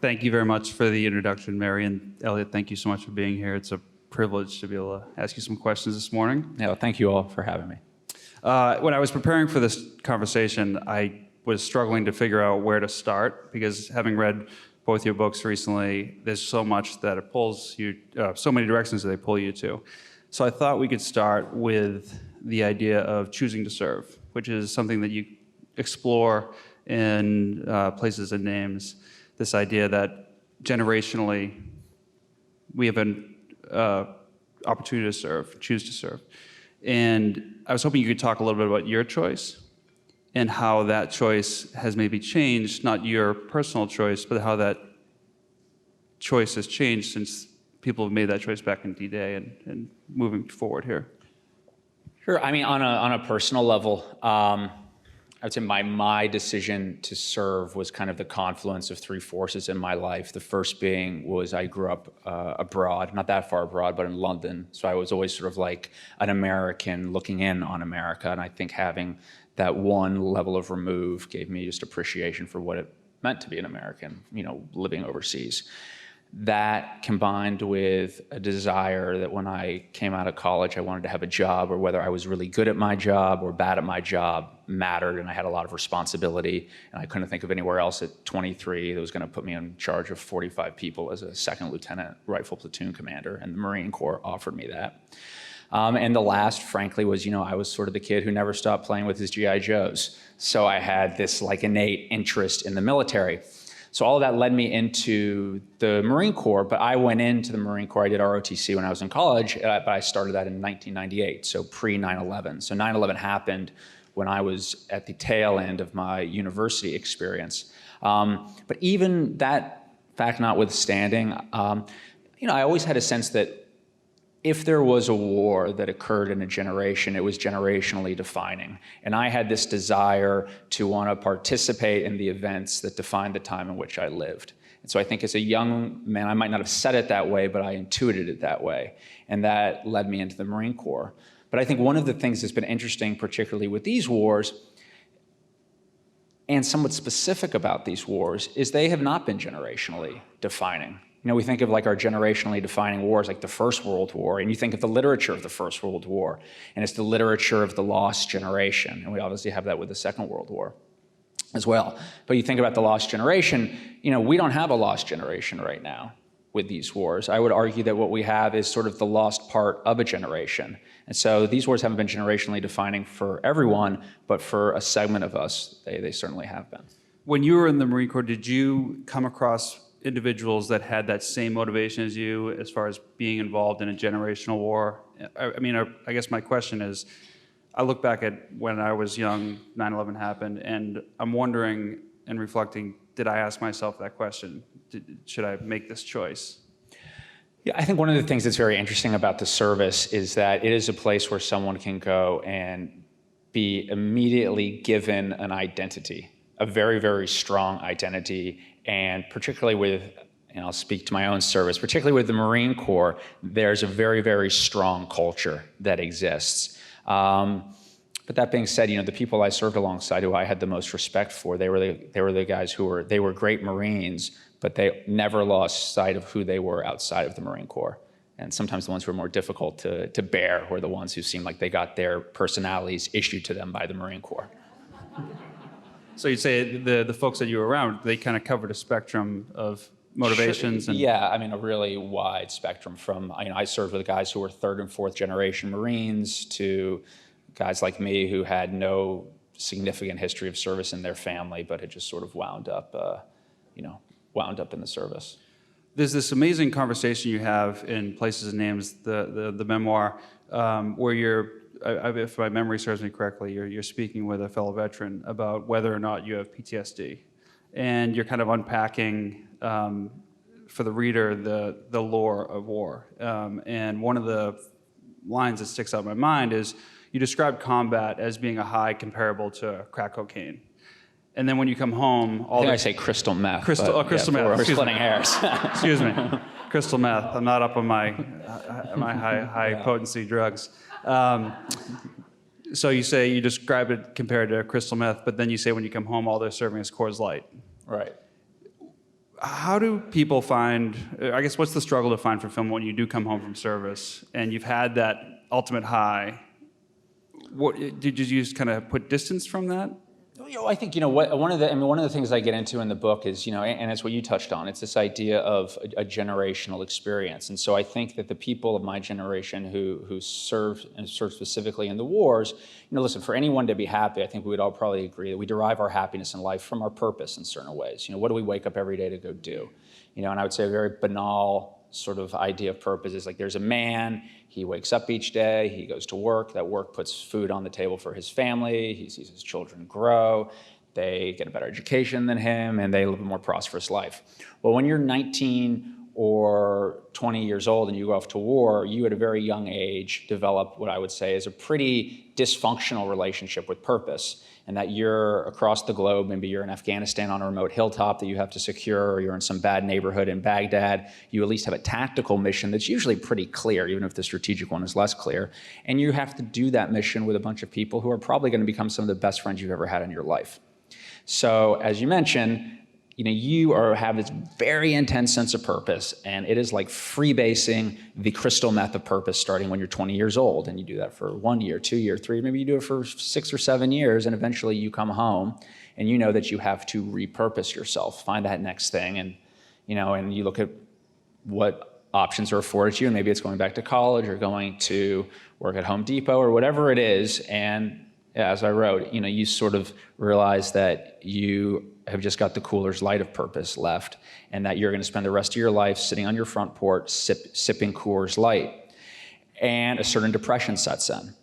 Thank you very much for the introduction, Mary, and Elliot, thank you so much for being here. It's a privilege to be able to ask you some questions this morning. Yeah, well, thank you all for having me. When I was preparing for this conversation, I was struggling to figure out where to start because having read both your books recently, there's so much that it pulls you, so many directions that they pull you to. So I thought we could start with the idea of choosing to serve, which is something that you explore in Places and Names, this idea that generationally we have an opportunity to serve, choose to serve. And I was hoping you could talk a little bit about your choice and how that choice has maybe changed, not your personal choice, but how that choice has changed since people have made that choice back in D-Day and moving forward here. Sure. I mean, on a personal level, I would say my decision to serve was kind of the confluence of three forces in my life. The first being was I grew up abroad, not that far abroad, but in London. So I was always sort of like an American looking in on America. And I think having that one level of remove gave me just appreciation for what it meant to be an American, living overseas. That combined with a desire that when I came out of college, I wanted to have a job, or whether I was really good at my job or bad at my job mattered, and I had a lot of responsibility, and I couldn't think of anywhere else at 23 that was going to put me in charge of 45 people as a second lieutenant rifle platoon commander, and the Marine Corps offered me that. And the last, frankly, was, I was sort of the kid who never stopped playing with his G.I. Joes. So I had this like innate interest in the military. So all of that led me into the Marine Corps, but I went into the Marine Corps. I did ROTC when I was in college, but I started that in 1998, so pre-9/11. So 9/11 happened when I was at the tail end of my university experience. But even that fact notwithstanding, I always had a sense that if there was a war that occurred in a generation, it was generationally defining. And I had this desire to want to participate in the events that defined the time in which I lived. And so I think as a young man, I might not have said it that way, but I intuited it that way. And that led me into the Marine Corps. But I think one of the things that's been interesting, particularly with these wars, and somewhat specific about these wars, is they have not been generationally defining. We think of like our generationally defining wars, like the First World War, and you think of the literature of the First World War, and it's the literature of the lost generation, and we obviously have that with the Second World War as well. But you think about the lost generation, we don't have a lost generation right now with these wars. I would argue that what we have is sort of the lost part of a generation. And so these wars haven't been generationally defining for everyone, but for a segment of us, they certainly have been. When you were in the Marine Corps, did you come across individuals that had that same motivation as you as far as being involved in a generational war? I guess my question is, I look back at when I was young, 9/11 happened, and I'm wondering and reflecting, did I ask myself that question? Should I make this choice? Yeah, I think one of the things that's very interesting about the service is that it is a place where someone can go and be immediately given an identity, a very, very strong identity. And particularly with, I'll speak to my own service, particularly with the Marine Corps, there's a very, very strong culture that exists. But that being said, the people I served alongside, who I had the most respect for, they were the guys they were great Marines, but they never lost sight of who they were outside of the Marine Corps. And sometimes the ones who were more difficult to bear were the ones who seemed like they got their personalities issued to them by the Marine Corps. So you'd say the folks that you were around, they kind of covered a spectrum of motivations? Sure. Yeah, a really wide spectrum from, I served with guys who were third and fourth generation Marines to guys like me who had no significant history of service in their family, but had just sort of wound up in the service. There's this amazing conversation you have in Places and Names, the memoir, where you're, if my memory serves me correctly, you're speaking with a fellow veteran about whether or not you have PTSD. And you're kind of unpacking, for the reader, the lore of war. And one of the lines that sticks out in my mind is, you describe combat as being a high comparable to crack cocaine. And then when you come home, I say crystal meth. Crystal meth. We're splitting hairs. Excuse me. Crystal meth. I'm not up on my high potency drugs. So you say you describe it compared to crystal meth, but then you say when you come home, all they're serving is Coors Light. Right. how do people find, I guess, what's the struggle to find fulfillment when you do come home from service and you've had that ultimate high? What, did you just kind of put distance from that? I think, one of the things I get into in the book is, and it's what you touched on, it's this idea of a generational experience. And so I think that the people of my generation who served specifically in the wars, listen, for anyone to be happy, I think we would all probably agree that we derive our happiness in life from our purpose in certain ways. What do we wake up every day to go do? And I would say a very banal sort of idea of purpose is like there's a man, he wakes up each day, he goes to work, that work puts food on the table for his family, he sees his children grow, they get a better education than him, and they live a more prosperous life. Well, when you're 19 or 20 years old and you go off to war, you at a very young age develop what I would say is a pretty dysfunctional relationship with purpose. And that you're across the globe, maybe you're in Afghanistan on a remote hilltop that you have to secure, or you're in some bad neighborhood in Baghdad, you at least have a tactical mission that's usually pretty clear, even if the strategic one is less clear. And you have to do that mission with a bunch of people who are probably going to become some of the best friends you've ever had in your life. So as you mentioned, you have this very intense sense of purpose, and it is like freebasing the crystal meth of purpose starting when you're 20 years old, and you do that for 1 year, 2 years, 3, maybe you do it for 6 or 7 years, and eventually you come home, and you know that you have to repurpose yourself, find that next thing, and and you look at what options are afforded to you, and maybe it's going back to college or going to work at Home Depot or whatever it is, and as I wrote, you sort of realize that you have just got the Cooler's Light of purpose left, and that you're going to spend the rest of your life sitting on your front porch sipping Coors Light, and a certain depression sets in.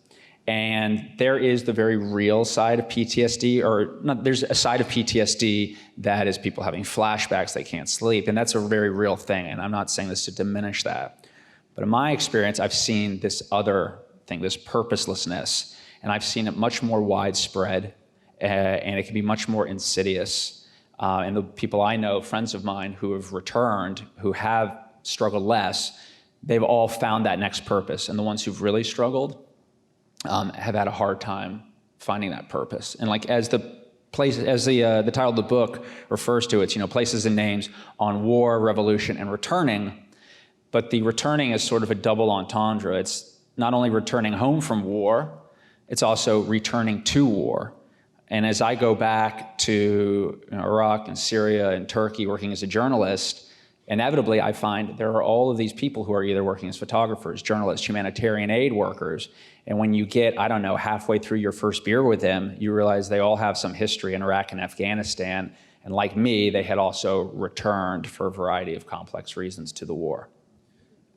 And there is the very real side of PTSD, or not, there's a side of PTSD that is people having flashbacks, they can't sleep, and that's a very real thing, and I'm not saying this to diminish that. But in my experience, I've seen this other thing, this purposelessness, and I've seen it much more widespread, and it can be much more insidious. And the people I know, friends of mine who have returned, who have struggled less, they've all found that next purpose. And the ones who've really struggled have had a hard time finding that purpose. And like as the title of the book refers to, it's places and names on war, revolution, and returning. But the returning is sort of a double entendre. It's not only returning home from war, it's also returning to war. And as I go back to Iraq and Syria and Turkey working as a journalist, inevitably I find there are all of these people who are either working as photographers, journalists, humanitarian aid workers. And when you get, halfway through your first beer with them, you realize they all have some history in Iraq and Afghanistan. And like me, they had also returned for a variety of complex reasons to the war.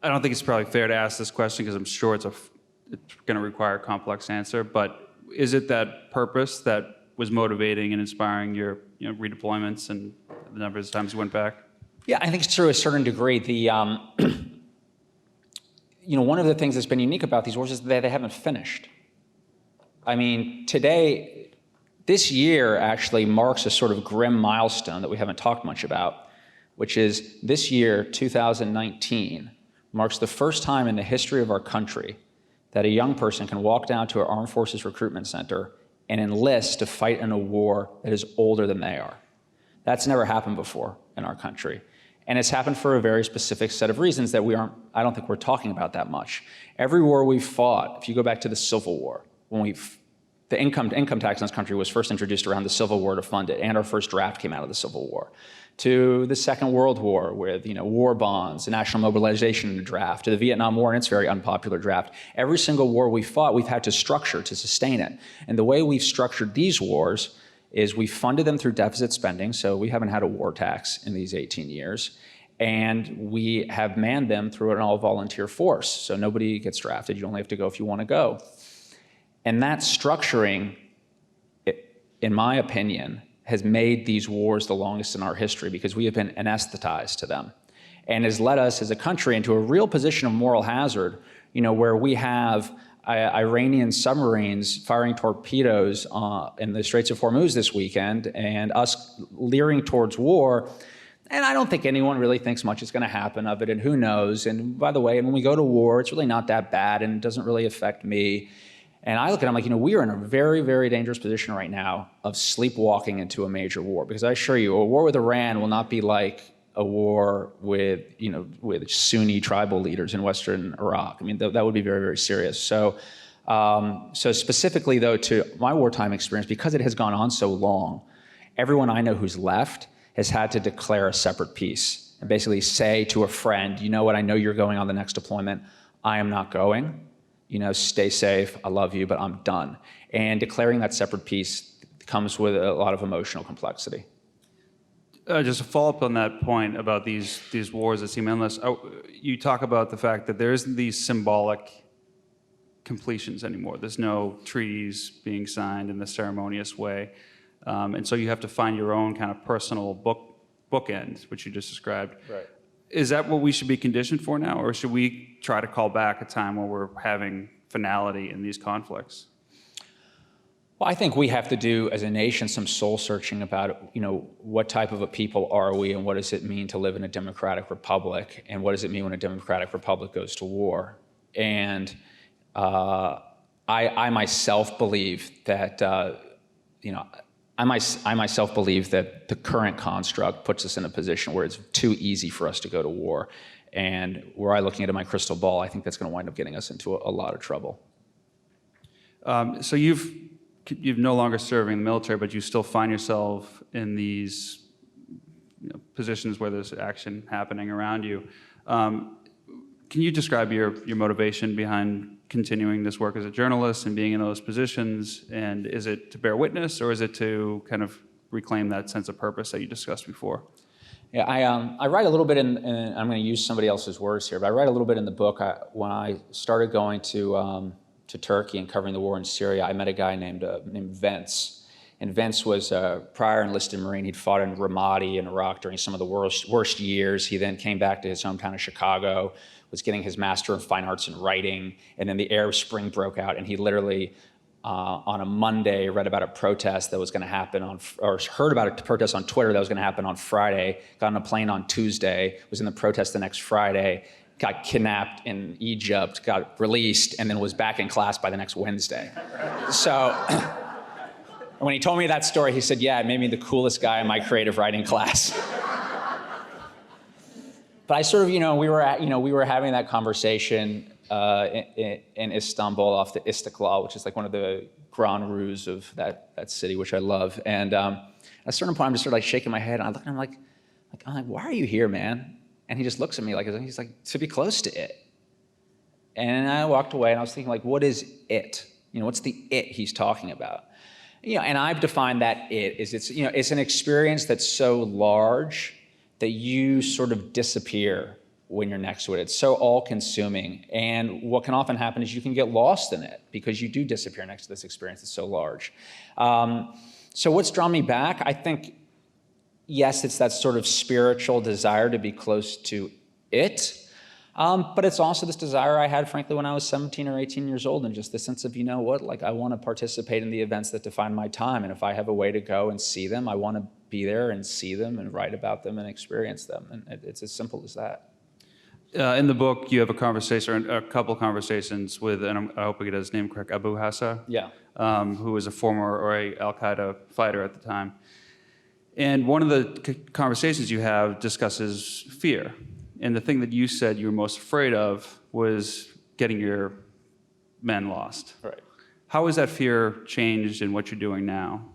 I don't think it's probably fair to ask this question because I'm sure it's going to require a complex answer, but is it that purpose that was motivating and inspiring your redeployments and the number of times you went back? Yeah, I think it's to a certain degree. The one of the things that's been unique about these wars is that they haven't finished. I mean, this year actually marks a sort of grim milestone that we haven't talked much about, which is this year, 2019, marks the first time in the history of our country that a young person can walk down to an armed forces recruitment center and enlist to fight in a war that is older than they are. That's never happened before in our country. And it's happened for a very specific set of reasons that I don't think we're talking about that much. Every war we've fought, if you go back to the Civil War, when the income tax in this country was first introduced around the Civil War to fund it, and our first draft came out of the Civil War, to the Second World War with war bonds, the national mobilization draft, to the Vietnam War and its very unpopular draft. Every single war we fought, we've had to structure to sustain it. And the way we've structured these wars is we funded them through deficit spending, so we haven't had a war tax in these 18 years. And we have manned them through an all-volunteer force, so nobody gets drafted. You only have to go if you want to go. And that structuring, in my opinion, has made these wars the longest in our history because we have been anesthetized to them, and has led us as a country into a real position of moral hazard, where we have Iranian submarines firing torpedoes in the Straits of Hormuz this weekend, and us leering towards war. And I don't think anyone really thinks much is going to happen of it, and who knows. And by the way, when we go to war, it's really not that bad, and it doesn't really affect me. And I look at it, I'm like, we are in a very, very dangerous position right now of sleepwalking into a major war. Because I assure you, a war with Iran will not be like a war with Sunni tribal leaders in Western Iraq. I mean, that would be very, very serious. So specifically though, to my wartime experience, because it has gone on so long, everyone I know who's left has had to declare a separate peace and basically say to a friend, you know what, I know you're going on the next deployment. I am not going. Stay safe. I love you, but I'm done. And declaring that separate peace comes with a lot of emotional complexity. Just to follow up on that point about these wars that seem endless, you talk about the fact that there isn't these symbolic completions anymore. There's no treaties being signed in the ceremonious way. And so you have to find your own kind of personal bookend, which you just described. Right. Is that what we should be conditioned for now, or should we try to call back a time where we're having finality in these conflicts? Well, I think we have to do, as a nation, some soul searching about, what type of a people are we, and what does it mean to live in a democratic republic, and what does it mean when a democratic republic goes to war? And I myself believe that, I myself believe that the current construct puts us in a position where it's too easy for us to go to war. And were I looking into my crystal ball, I think that's going to wind up getting us into a lot of trouble. So you're no longer serving in the military, but you still find yourself in these positions where there's action happening around you. Can you describe your motivation behind continuing this work as a journalist and being in those positions? And is it to bear witness, or is it to kind of reclaim that sense of purpose that you discussed before? Yeah, I write a little bit in I'm going to use somebody else's words here, but I write a little bit in the book. When I started going to Turkey and covering the war in Syria, I met a guy named Vence. And Vence was a prior enlisted Marine. He'd fought in Ramadi in Iraq during some of the worst years. He then came back to his hometown of Chicago, was getting his Master of Fine Arts in writing, and then the Arab Spring broke out, and he literally, on a Monday, read about a protest that was going to happen or heard about a protest on Twitter that was going to happen on Friday, got on a plane on Tuesday, was in the protest the next Friday, got kidnapped in Egypt, got released, and then was back in class by the next Wednesday. So when he told me that story, he said, yeah, it made me the coolest guy in my creative writing class. But I sort of, we were having that conversation in Istanbul off the Istiklal, which is like one of the grand rues of that city, which I love. And at a certain point, I'm just sort of like shaking my head, and I look at him like, why are you here, man? And he just looks at me like, he's like, to be close to it. And I walked away, and I was thinking, like, what is it? What's the it he's talking about? And I've defined that it is, it's an experience that's so large that you sort of disappear when you're next to it. It's so all-consuming. And what can often happen is you can get lost in it because you do disappear next to this experience that's so large. So what's drawn me back? I think, yes, it's that sort of spiritual desire to be close to it. But it's also this desire I had, frankly, when I was 17 or 18 years old, and just the sense of, I want to participate in the events that define my time. And if I have a way to go and see them, I want to be there and see them and write about them and experience them. And it's as simple as that. In the book, you have a conversation, or a couple conversations with, and I hope I get his name correct, Abu Hassa, Yeah. Who was a former or a Al-Qaeda fighter at the time. And one of the conversations you have discusses fear. And the thing that you said you were most afraid of was getting your men lost. Right. How has that fear changed in what you're doing now?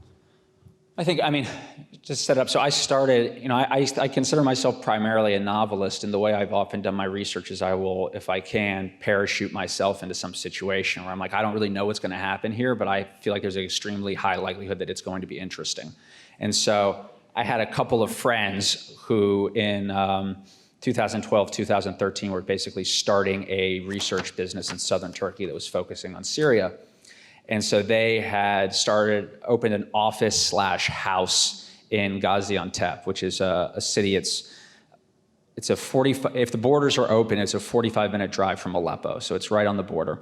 Just set up. So I started, I consider myself primarily a novelist, and the way I've often done my research is I will, if I can, parachute myself into some situation where I'm like, I don't really know what's going to happen here, but I feel like there's an extremely high likelihood that it's going to be interesting. And so I had a couple of friends who in 2012, 2013 were basically starting a research business in southern Turkey that was focusing on Syria. And so they had opened an office/house in Gaziantep, which is a city. It's a if the borders are open, it's a 45-minute drive from Aleppo. So it's right on the border.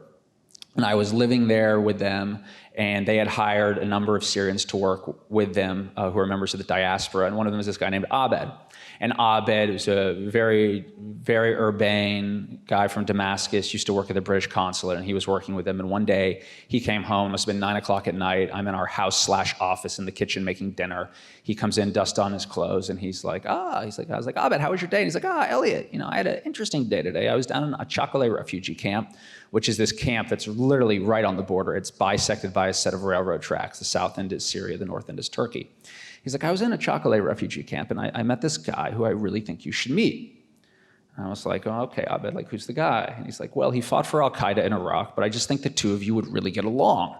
And I was living there with them, And they had hired a number of Syrians to work with them who are members of the diaspora. And one of them was this guy named Abed. And Abed was a very, very urbane guy from Damascus, used to work at the British consulate, and he was working with them. And one day he came home, it must have been 9 o'clock at night. I'm in our house/office in the kitchen making dinner. He comes in, dust on his clothes, and he's like, I was like, Abed, how was your day? And he's like, Elliot, I had an interesting day today. I was down in a Chocolate refugee camp, which is this camp that's literally right on the border. It's bisected by a set of railroad tracks. The south end is Syria, the north end is Turkey. He's like, I was in a Chocolate refugee camp, and I met this guy who I really think you should meet. And I was like, oh, okay, Abed, like, who's the guy? And he's like, well, he fought for Al-Qaeda in Iraq, but I just think the two of you would really get along.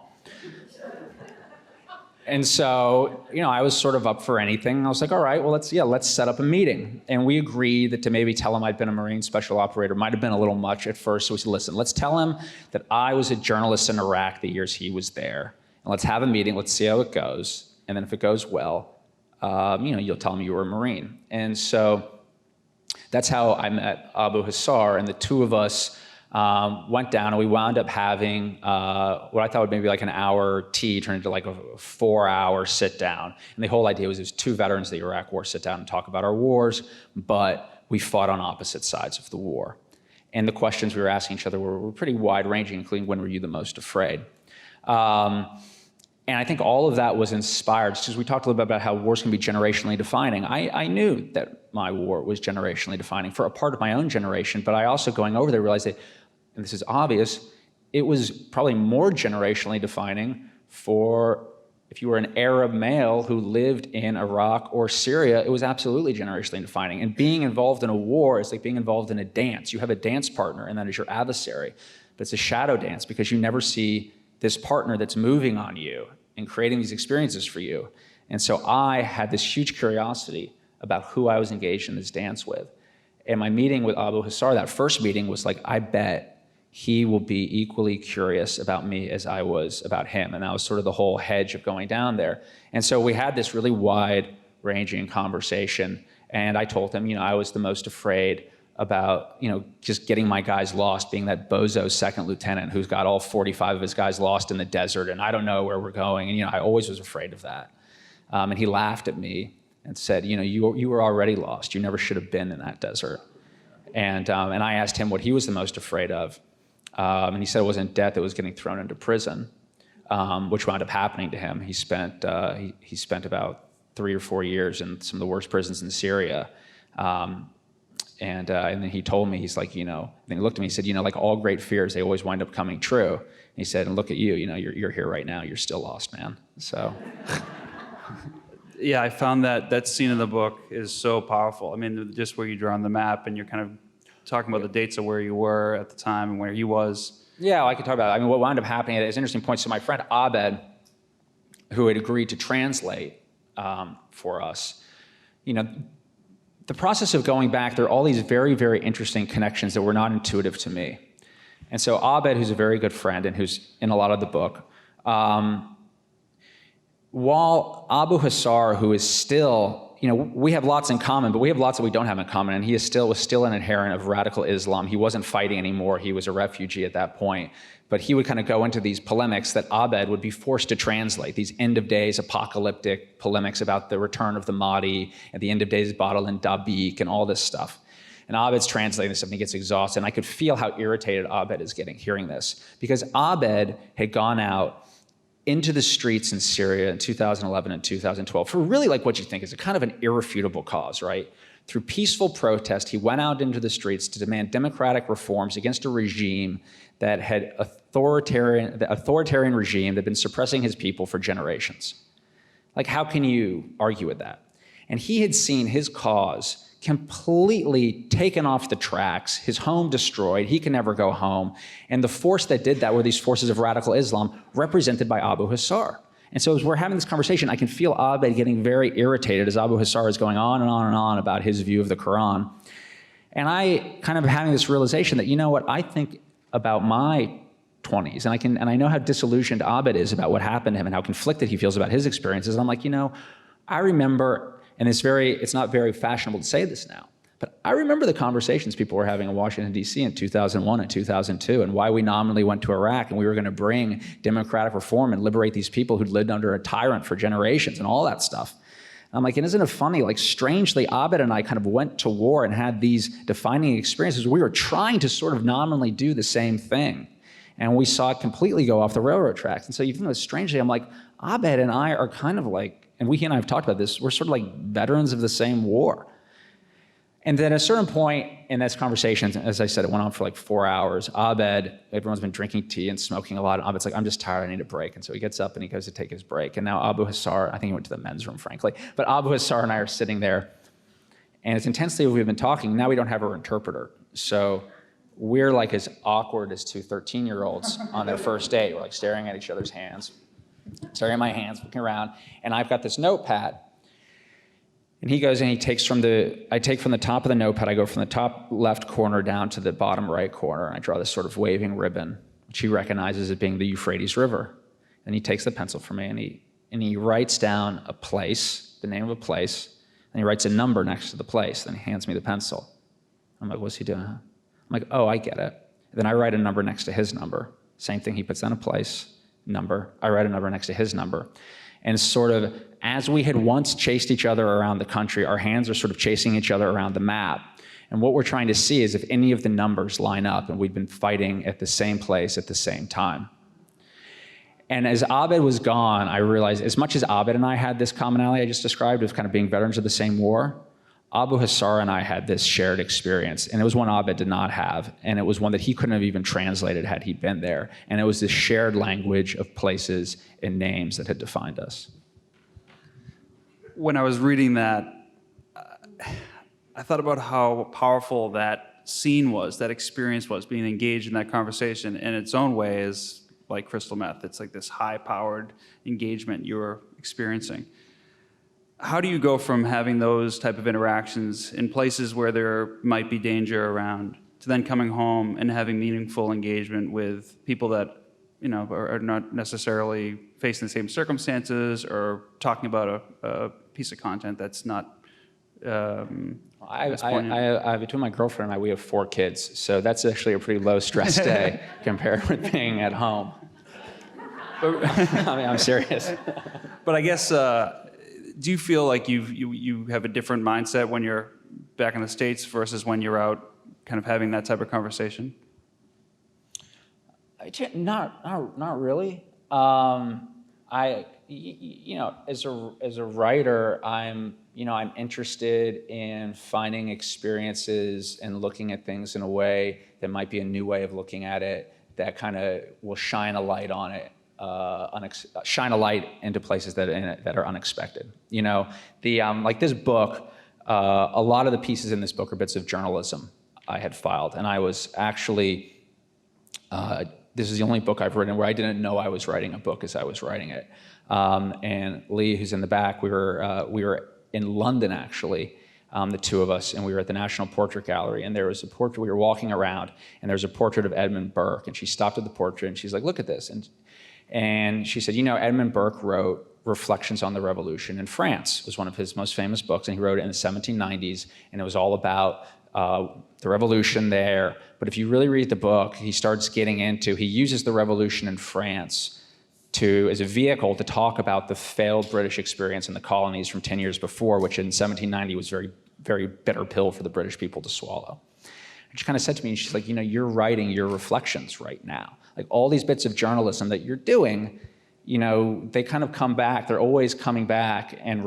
And so, I was sort of up for anything. I was like, all right, well, let's set up a meeting. And we agreed that to maybe tell him I'd been a Marine special operator might have been a little much at first. So we said, listen, let's tell him that I was a journalist in Iraq the years he was there. And let's have a meeting. Let's see how it goes. And then if it goes well, you'll tell him you were a Marine. And so that's how I met Abu Hassar, and the two of us went down, and we wound up having what I thought would maybe like an hour tea turned into like a 4-hour sit down. And the whole idea was there's two veterans of the Iraq War sit down and talk about our wars, but we fought on opposite sides of the war. And the questions we were asking each other were pretty wide-ranging, including when were you the most afraid? And I think all of that was inspired, just as we talked a little bit about how wars can be generationally defining. I knew that my war was generationally defining for a part of my own generation, but I also, going over there, realized that, and this is obvious, it was probably more generationally defining for, if you were an Arab male who lived in Iraq or Syria, it was absolutely generationally defining. And being involved in a war is like being involved in a dance. You have a dance partner, and that is your adversary. But it's a shadow dance because you never see this partner that's moving on you and creating these experiences for you. And so I had this huge curiosity about who I was engaged in this dance with. And my meeting with Abu Hassar, that first meeting, was like, I bet he will be equally curious about me as I was about him. And that was sort of the whole hedge of going down there. And so we had this really wide-ranging conversation. And I told him, I was the most afraid about, just getting my guys lost, being that bozo second lieutenant who's got all 45 of his guys lost in the desert, and I don't know where we're going. And, I always was afraid of that. And he laughed at me and said, you were already lost. You never should have been in that desert. And I asked him what he was the most afraid of. And he said it wasn't death, it was getting thrown into prison, which wound up happening to him. He spent about 3 or 4 years in some of the worst prisons in Syria. And then he told me, he's like, then he looked at me, he said, like all great fears, they always wind up coming true. And he said, and look at you, you're here right now, you're still lost, man. So. Yeah, I found that scene in the book is so powerful. I mean, just where you draw on the map and you're kind of talking about the dates of where you were at the time and where he was. Yeah, well, I could talk about it. I mean, what wound up happening is an interesting point. So my friend Abed, who had agreed to translate for us, the process of going back, there are all these very, very interesting connections that were not intuitive to me. And so Abed, who's a very good friend and who's in a lot of the book, while Abu Hassar, who is still, we have lots in common, but we have lots that we don't have in common, and he was still an adherent of radical Islam. He wasn't fighting anymore. He was a refugee at that point. But he would kind of go into these polemics that Abed would be forced to translate, these end-of-days apocalyptic polemics about the return of the Mahdi and the end-of-days battle in Dabiq and all this stuff. And Abed's translating this stuff, and he gets exhausted. And I could feel how irritated Abed is getting hearing this, because Abed had gone out into the streets in Syria in 2011 and 2012 for really like what you think is a kind of an irrefutable cause, right? Through peaceful protest, he went out into the streets to demand democratic reforms against a regime that had the authoritarian regime that had been suppressing his people for generations. Like, how can you argue with that? And he had seen his cause completely taken off the tracks, his home destroyed, he can never go home. And the force that did that were these forces of radical Islam represented by Abu Hassar. And so as we're having this conversation, I can feel Abed getting very irritated as Abu Hassar is going on and on and on about his view of the Quran. And I kind of having this realization that, what, I think about my 20s, and I know how disillusioned Abed is about what happened to him and how conflicted he feels about his experiences. And I'm like, I remember, and it's not very fashionable to say this now, But I remember the conversations people were having in Washington, D.C. in 2001 and 2002, and why we nominally went to Iraq, and we were going to bring democratic reform and liberate these people who'd lived under a tyrant for generations and all that stuff. And I'm like, and isn't it funny, like strangely, Abed and I kind of went to war and had these defining experiences. We were trying to sort of nominally do the same thing, and we saw it completely go off the railroad tracks. And so even though strangely, I'm like, Abed and I are kind of like, and he and I have talked about this, we're sort of like veterans of the same war. And then at a certain point in this conversation, as I said, it went on for like 4 hours. Abed, everyone's been drinking tea and smoking a lot. And Abed's like, I'm just tired, I need a break. And so he gets up and he goes to take his break. And now Abu Hassar, I think he went to the men's room, frankly. But Abu Hassar and I are sitting there. And as intensely as we've been talking, now we don't have our interpreter. So we're like as awkward as two 13-year-olds on their first date. We're like staring at each other's hands, staring at my hands, looking around. And I've got this notepad. And he goes and I take from the top of the notepad, I go from the top left corner down to the bottom right corner, and I draw this sort of waving ribbon, which he recognizes as being the Euphrates River. And he takes the pencil from me and he writes down a place, the name of a place, and he writes a number next to the place, then he hands me the pencil. I'm like, what's he doing? I'm like, oh, I get it. And then I write a number next to his number. Same thing, he puts down a place, number, I write a number next to his number. And sort of, as we had once chased each other around the country, our hands are sort of chasing each other around the map. And what we're trying to see is if any of the numbers line up, and we'd been fighting at the same place at the same time. And as Abed was gone, I realized, as much as Abed and I had this commonality I just described of kind of being veterans of the same war, Abu Hassar and I had this shared experience, and it was one Abed did not have, and it was one that he couldn't have even translated had he been there. And it was this shared language of places and names that had defined us. When I was reading that, I thought about how powerful that scene was, that experience was, being engaged in that conversation in its own way is like crystal meth. It's like this high-powered engagement you're experiencing. How do you go from having those type of interactions in places where there might be danger around to then coming home and having meaningful engagement with people that, you know, are not necessarily facing the same circumstances or talking about a piece of content that's not between my girlfriend and I, we have 4 kids, so that's actually a pretty low stress day compared with being at home. I mean, I'm serious. But I guess, do you feel like you have a different mindset when you're back in the States versus when you're out kind of having that type of conversation? Not really. You know, as a writer, I'm interested in finding experiences and looking at things in a way that might be a new way of looking at it that kind of will shine a light on it. Shine a light into places that are unexpected. You know, like this book, a lot of the pieces in this book are bits of journalism I had filed, and I was actually, this is the only book I've written where I didn't know I was writing a book as I was writing it. And Lee, who's in the back, we were in London actually, the two of us, and we were at the National Portrait Gallery, and there was a portrait, we were walking around, and there was a portrait of Edmund Burke, and she stopped at the portrait, and she's like, look at this. And she said, you know, Edmund Burke wrote Reflections on the Revolution in France. It was one of his most famous books, and he wrote it in the 1790s, and it was all about the revolution there. But if you really read the book, he starts getting into, he uses the revolution in France as a vehicle to talk about the failed British experience in the colonies from 10 years before, which in 1790 was very, very bitter pill for the British people to swallow. And she kind of said to me, she's like, you know, you're writing your reflections right now. Like all these bits of journalism that you're doing, you know, they kind of come back. They're always coming back and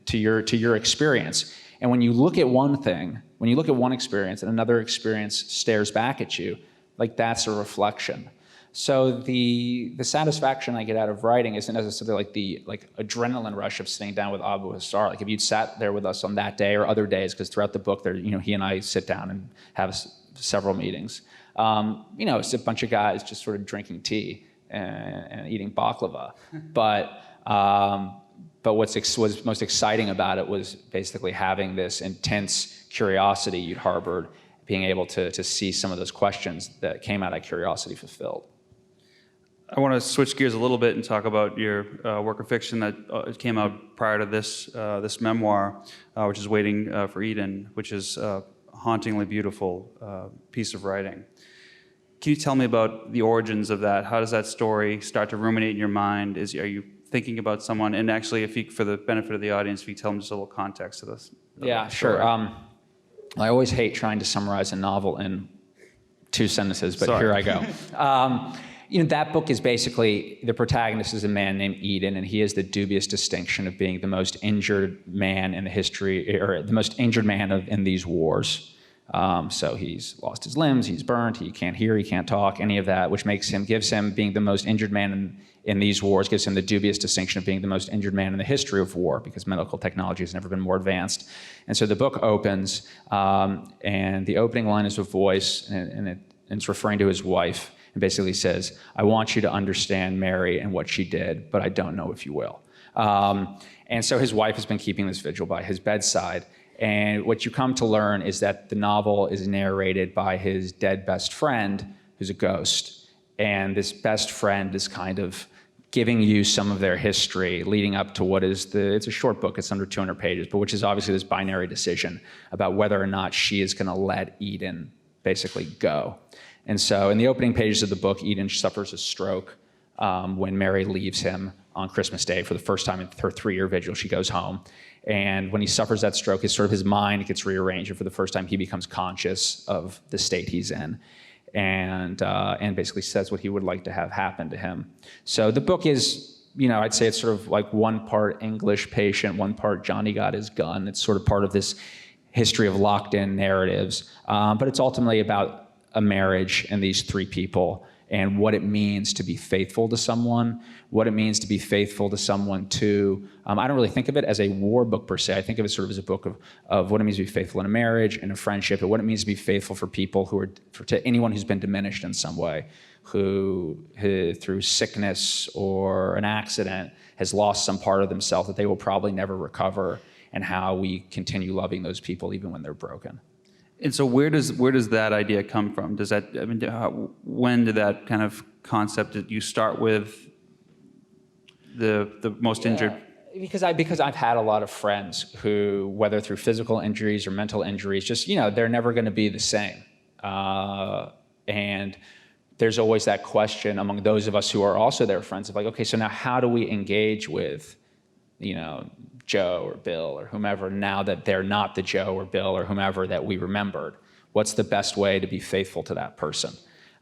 to your experience. And when you look at one thing, when you look at one experience and another experience stares back at you, like that's a reflection. So the satisfaction I get out of writing isn't necessarily like the adrenaline rush of sitting down with Abu Hassar. Like if you'd sat there with us on that day or other days, because throughout the book, there, you know, he and I sit down and have several meetings. You know, it's a bunch of guys just sort of drinking tea and eating baklava. But what's most exciting about it was basically having this intense curiosity you'd harbored, being able to see some of those questions that came out of curiosity fulfilled. I want to switch gears a little bit and talk about your work of fiction that came out prior to this memoir, which is Waiting for Eden, which is a hauntingly beautiful piece of writing. Can you tell me about the origins of that? How does that story start to ruminate in your mind? Are you thinking about someone? And actually, if you, for the benefit of the audience, if you tell them just a little context to this. Yeah, sure. I always hate trying to summarize a novel in 2 sentences, but Here I go. That book is basically, the protagonist is a man named Eden, and he has the dubious distinction of being the most injured man in the history, or the most injured man in these wars. So he's lost his limbs, he's burnt, he can't hear, he can't talk, any of that, which gives him, being the most injured man in these wars, gives him the dubious distinction of being the most injured man in the history of war, because medical technology has never been more advanced. And so the book opens, and the opening line is a voice, and it's referring to his wife, and basically says, "I want you to understand Mary and what she did, but I don't know if you will." And so his wife has been keeping this vigil by his bedside. And what you come to learn is that the novel is narrated by his dead best friend, who's a ghost. And this best friend is kind of giving you some of their history leading up to it's a short book, it's under 200 pages, but which is obviously this binary decision about whether or not she is going to let Eden basically go. And so in the opening pages of the book, Eden suffers a stroke when Mary leaves him on Christmas Day for the first time in her 3-year vigil. She goes home. And when he suffers that stroke, his mind gets rearranged, and for the first time, he becomes conscious of the state he's in, and basically says what he would like to have happen to him. So the book is, I'd say it's sort of like 1 part English Patient, 1 part Johnny Got His Gun. It's sort of part of this history of locked-in narratives, but it's ultimately about a marriage and these 3 people, and what it means to be faithful to someone, what it means to be faithful to someone too. I don't really think of it as a war book per se. I think of it sort of as a book of what it means to be faithful in a marriage and a friendship, and what it means to be faithful for people to anyone who's been diminished in some way, who through sickness or an accident has lost some part of themselves that they will probably never recover, and how we continue loving those people even when they're broken. And so where does that idea come from? When did that kind of concept that you start with the most injured? Because I've had a lot of friends who, whether through physical injuries or mental injuries, just, they're never going to be the same. And there's always that question among those of us who are also their friends of like, okay, so now how do we engage with, Joe or Bill or whomever, now that they're not the Joe or Bill or whomever that we remembered? What's the best way to be faithful to that person?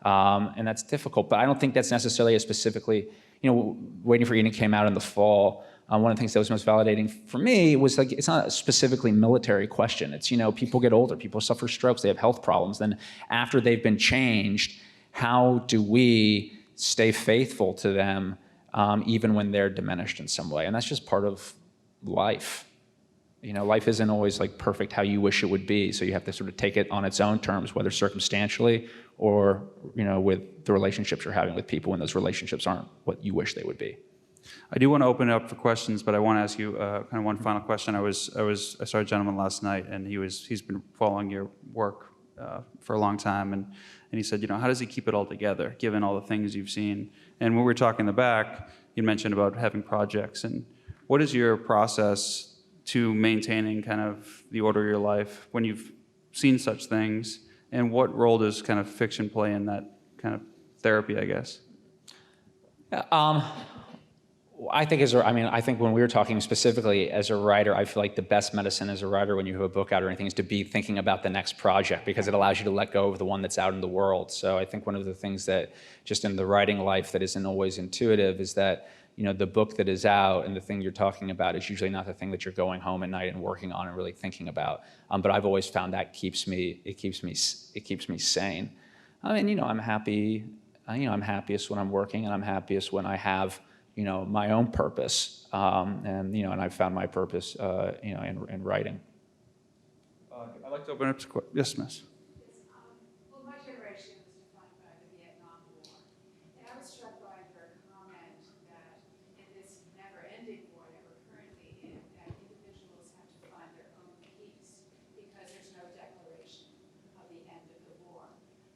And that's difficult, but I don't think that's necessarily specifically, Waiting for Eden came out in the fall. One of the things that was most validating for me was like, it's not a specifically military question. It's, people get older, people suffer strokes, they have health problems. Then after they've been changed, how do we stay faithful to them even when they're diminished in some way? And that's just part of life. Life isn't always like perfect how you wish it would be. So you have to sort of take it on its own terms, whether circumstantially or, with the relationships you're having with people when those relationships aren't what you wish they would be. I do want to open it up for questions, but I want to ask you kind of one final question. I saw a gentleman last night, and he's been following your work for a long time, and he said, how does he keep it all together, given all the things you've seen? And when we were talking in the back, you mentioned about having projects, and what is your process to maintaining kind of the order of your life when you've seen such things, and what role does kind of fiction play in that kind of therapy, I guess? I think when we were talking specifically as a writer, I feel like the best medicine as a writer when you have a book out or anything is to be thinking about the next project, because it allows you to let go of the one that's out in the world. So I think one of the things that just in the writing life that isn't always intuitive is that the book that is out and the thing you're talking about is usually not the thing that you're going home at night and working on and really thinking about. But I've always found that keeps me sane. I'm happy. I'm happiest when I'm working, and I'm happiest when I have my own purpose, and I've found my purpose, in writing. I'd like to open up to yes, miss. Well, my generation was defined by the Vietnam War, and I was struck by her comment that in this never-ending war that we're currently in, that individuals have to find their own peace because there's no declaration of the end of the war.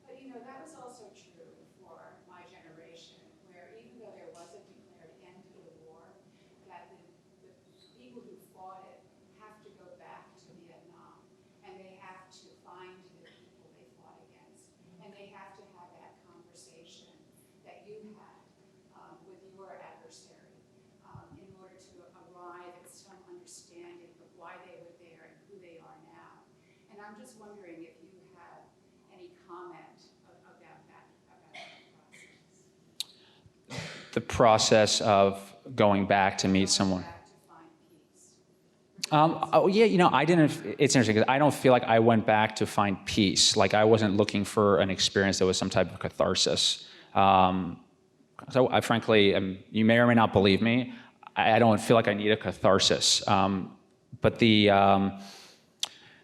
But that was also true for my generation, where even you had with your adversary in order to arrive at some understanding of why they were there and who they are now. And I'm just wondering if you have any comment about that process. The process of going back to meet someone. Back to find peace. Oh yeah, I didn't. It's interesting because I don't feel like I went back to find peace. Like I wasn't looking for an experience that was some type of catharsis. So I frankly, you may or may not believe me, I don't feel like I need a catharsis. But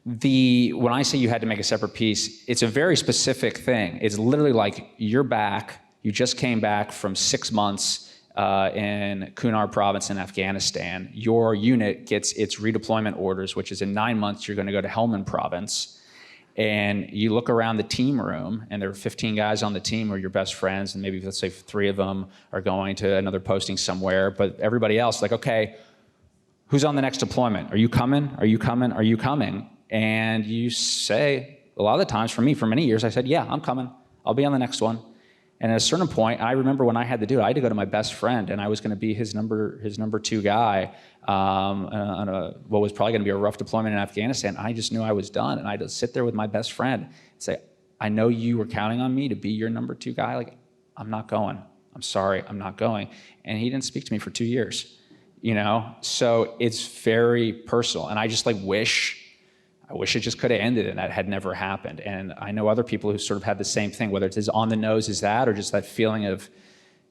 when I say you had to make a separate peace, it's a very specific thing. It's literally like you're back. You just came back from 6 months in Kunar province in Afghanistan. Your unit gets its redeployment orders, which is in 9 months, you're going to go to Helmand province. And you look around the team room, and there are 15 guys on the team who are your best friends, and maybe let's say 3 of them are going to another posting somewhere. But everybody else, like, okay, who's on the next deployment? Are you coming? Are you coming? Are you coming? And you say, a lot of the times for me, for many years, I said, yeah, I'm coming. I'll be on the next one. And at a certain point, I remember when I had to do it, I had to go to my best friend, and I was going to be his number 2 guy on what was probably going to be a rough deployment in Afghanistan. I just knew I was done, and I had to sit there with my best friend and say, I know you were counting on me to be your number 2 guy. Like, I'm not going. I'm sorry, I'm not going. And he didn't speak to me for 2 years, So it's very personal, and I just I wish it just could have ended and that had never happened. And I know other people who sort of had the same thing, whether it's as on the nose as that or just that feeling of,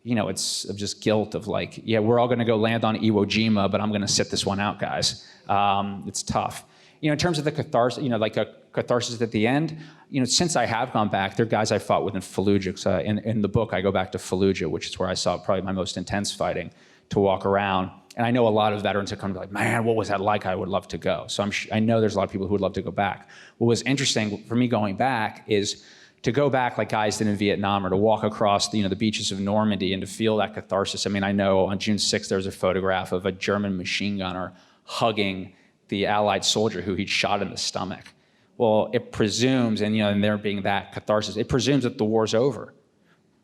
it's of just guilt of like, yeah, we're all going to go land on Iwo Jima, but I'm going to sit this one out, guys. It's tough. In terms of the catharsis, like a catharsis at the end, since I have gone back, there are guys I fought with in Fallujah. So in the book, I go back to Fallujah, which is where I saw probably my most intense fighting, to walk around. And I know a lot of veterans have come to like, man, what was that like? I would love to go. So I know there's a lot of people who would love to go back. What was interesting for me going back is to go back like guys did in Vietnam, or to walk across the beaches of Normandy and to feel that catharsis. I mean, I know on June 6th, there was a photograph of a German machine gunner hugging the Allied soldier who he'd shot in the stomach. Well, it presumes, and there being that catharsis, it presumes that the war's over.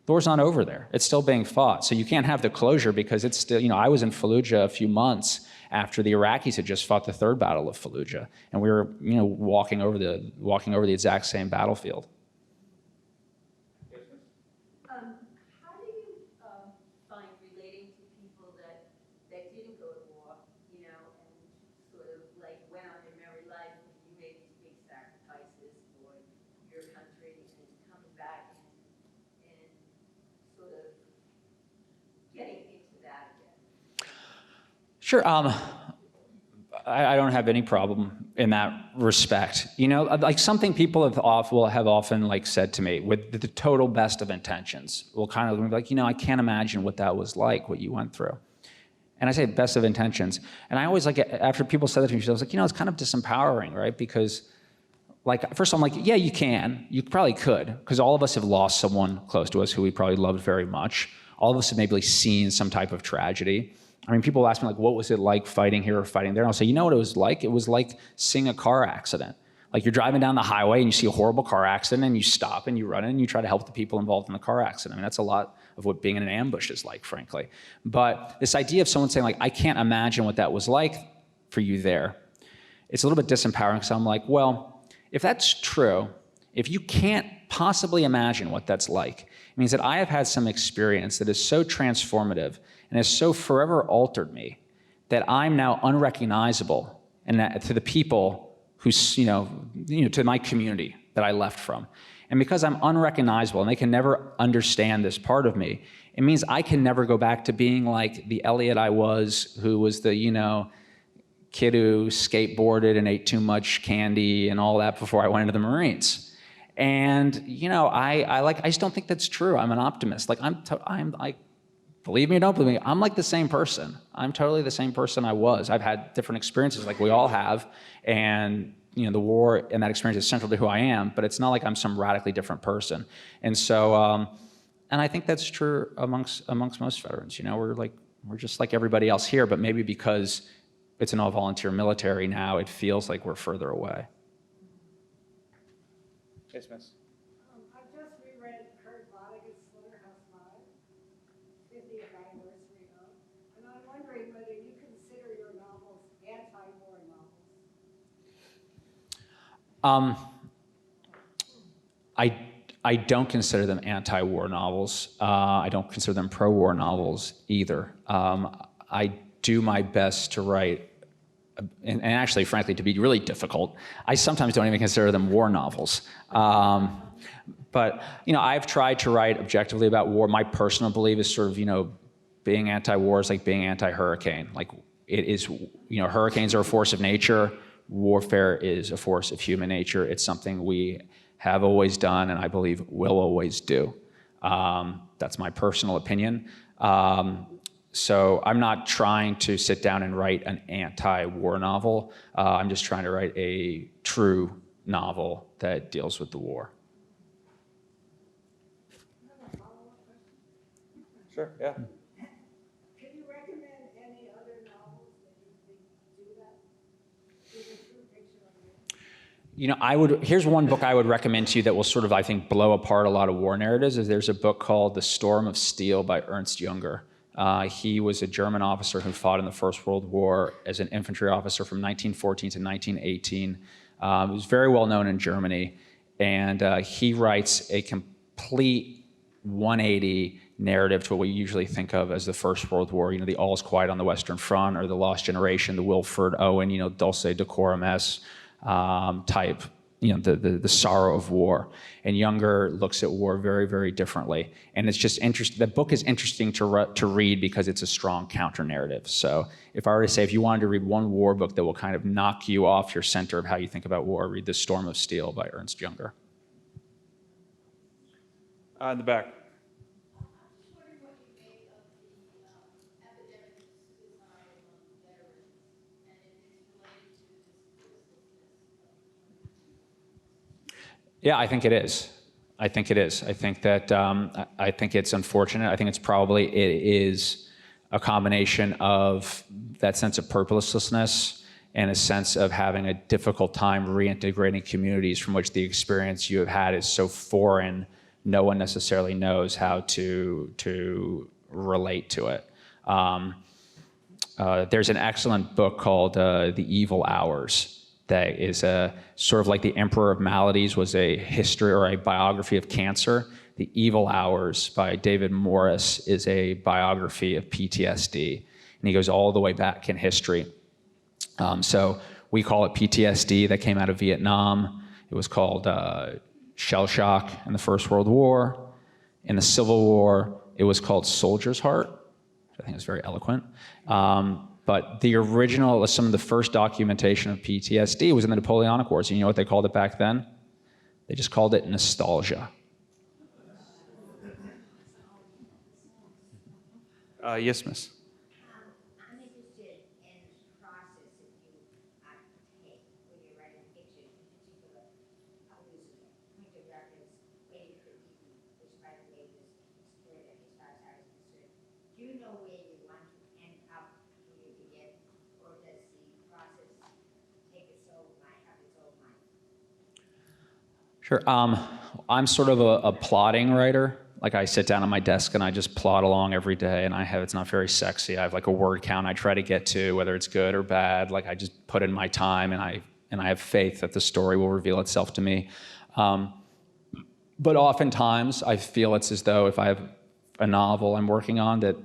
The war's not over there. It's still being fought. So you can't have the closure because it's still, I was in Fallujah a few months after the Iraqis had just fought the 3rd Battle of Fallujah. And we were, walking over the exact same battlefield. How do you find relating to people that didn't go to war, and sort of like went on their merry life, and you made these big sacrifices for your country and coming back and sort of getting into that again? Sure. I don't have any problem in that respect. Like something people have often said to me with the total best of intentions will kind of be like, I can't imagine what that was like, what you went through. And I say best of intentions. And I always after people said that to me, I was like, it's kind of disempowering, right? Because first I'm like, yeah, you can. You probably could, because all of us have lost someone close to us who we probably loved very much. All of us have maybe seen some type of tragedy. I mean, people ask me, what was it like fighting here or fighting there? And I'll say, what it was like? It was like seeing a car accident. Like you're driving down the highway and you see a horrible car accident and you stop and you run in and you try to help the people involved in the car accident. I mean, that's a lot of what being in an ambush is like, frankly. But this idea of someone saying, I can't imagine what that was like for you there, it's a little bit disempowering, because I'm like, well, if that's true, if you can't possibly imagine what that's like, it means that I have had some experience that is so transformative and has so forever altered me that I'm now unrecognizable to the people who, to my community that I left from. And because I'm unrecognizable and they can never understand this part of me, it means I can never go back to being like the Elliot I was, who was the, kid who skateboarded and ate too much candy and all that before I went into the Marines. And, I just don't think that's true. I'm an optimist. Believe me or don't believe me, I'm the same person. I'm totally the same person I was. I've had different experiences like we all have. And, the war and that experience is central to who I am, but it's not like I'm some radically different person. And so, and I think that's true amongst most veterans. We're just like everybody else here, but maybe because it's an all-volunteer military now, it feels like we're further away. Yes, miss. I've just reread Kurt Vonnegut's Slaughterhouse-Five, I don't consider them anti-war novels. I don't consider them pro-war novels either. I do my best to write, and actually, frankly, to be really difficult, I sometimes don't even consider them war novels. But I've tried to write objectively about war. My personal belief is sort of, being anti-war is like being anti-hurricane. Like it is, hurricanes are a force of nature. Warfare is a force of human nature. It's something we have always done, and I believe will always do. That's my personal opinion. So I'm not trying to sit down and write an anti-war novel. I'm just trying to write a true novel that deals with the war. Sure, yeah. Can you recommend any other novels that you think do that? Give a true picture of it. Here's one book I would recommend to you that will sort of, I think, blow apart a lot of war narratives. There's a book called The Storm of Steel by Ernst Junger. He was a German officer who fought in the First World War as an infantry officer from 1914 to 1918. He was very well known in Germany, and he writes a complete 180 narrative to what we usually think of as the First World War. The All's Quiet on the Western Front, or the Lost Generation, the Wilfred Owen, Dulce Decorum Est type, the sorrow of war. And Younger looks at war very, very differently. And it's just interesting. The book is interesting to read because it's a strong counter narrative. So if I were to say, if you wanted to read one war book that will kind of knock you off your center of how you think about war, read The Storm of Steel by Ernst Junger. In the back. Yeah, I think it is. I think that I think it's unfortunate. I think it is a combination of that sense of purposelessness and a sense of having a difficult time reintegrating communities from which the experience you have had is so foreign, no one necessarily knows how to relate to it. There's an excellent book called The Evil Hours that is sort of like The Emperor of Maladies was a history or a biography of cancer. The Evil Hours by David Morris is a biography of PTSD, and he goes all the way back in history. So we call it PTSD. That came out of Vietnam. It was called shell shock in the First World War. In the Civil War, it was called soldier's heart, which I think is very eloquent. But the original, some of the first documentation of PTSD was in the Napoleonic Wars. And you know what they called it back then? They just called it nostalgia. Yes, miss. I'm interested in the process that you take when you're writing fiction, in particular, I'll use a point of reference, Waiting for Eden, which by the way was terrific as far as I was concerned. Do you know where you want to end up when you begin, or does the process take its own mind, have its own mind? Sure. I'm sort of a plotting writer. Like I sit down at my desk and I just plot along every day, and it's not very sexy. I have like a word count I try to get to, whether it's good or bad. Like I just put in my time, and I have faith that the story will reveal itself to me. But oftentimes I feel it's as though if I have a novel I'm working on, that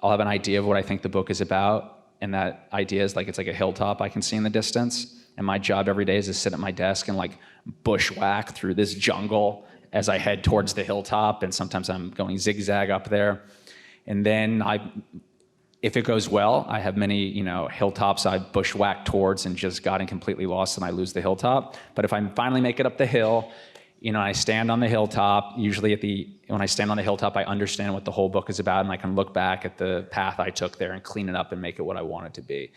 I'll have an idea of what I think the book is about, and that idea is it's like a hilltop I can see in the distance. And my job every day is to sit at my desk and like bushwhack through this jungle as I head towards the hilltop, and sometimes I'm going zigzag up there. And then if it goes well, I have many, hilltops I bushwhacked towards and just gotten completely lost and I lose the hilltop. But if I finally make it up the hill, I stand on the hilltop. Usually when I stand on the hilltop, I understand what the whole book is about, and I can look back at the path I took there and clean it up and make it what I want it to be.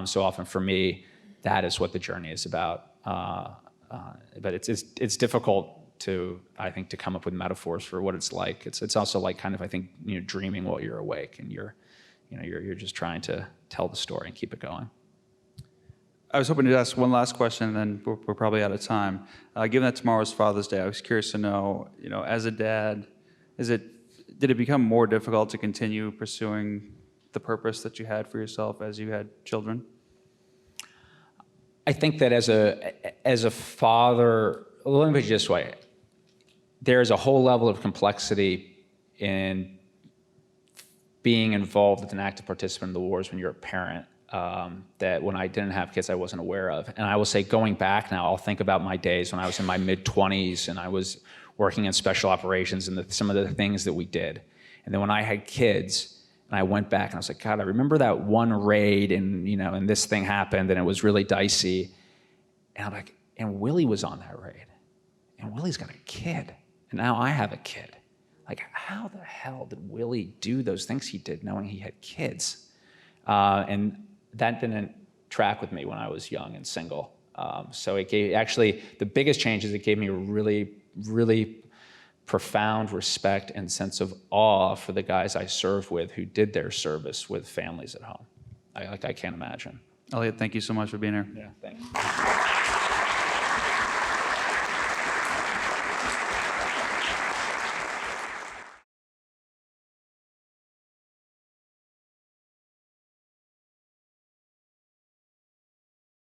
So often for me, that is what the journey is about. But it's difficult to come up with metaphors for what it's like. It's also like kind of, I think, dreaming while you're awake, and you're just trying to tell the story and keep it going. I was hoping to ask one last question, and then we're probably out of time. Given that tomorrow's Father's Day, I was curious to know, as a dad, did it become more difficult to continue pursuing the purpose that you had for yourself as you had children? I think that as a father, well, let me put it this way. There's a whole level of complexity in being involved as an active participant in the wars when you're a parent, that when I didn't have kids, I wasn't aware of. And I will say, going back now, I'll think about my days when I was in my mid-20s and I was working in special operations and some of the things that we did. And then when I had kids, and I went back and I was like, God, I remember that one raid and, you know, and this thing happened and it was really dicey. And I'm like, and Willie was on that raid. And Willie's got a kid. And now I have a kid. Like, how the hell did Willie do those things he did knowing he had kids? And that didn't track with me when I was young and single. So it gave, actually, the biggest change is it gave me a really, really profound respect and sense of awe for the guys I served with who did their service with families at home. I can't imagine. Elliot, thank you so much for being here. Yeah, thanks.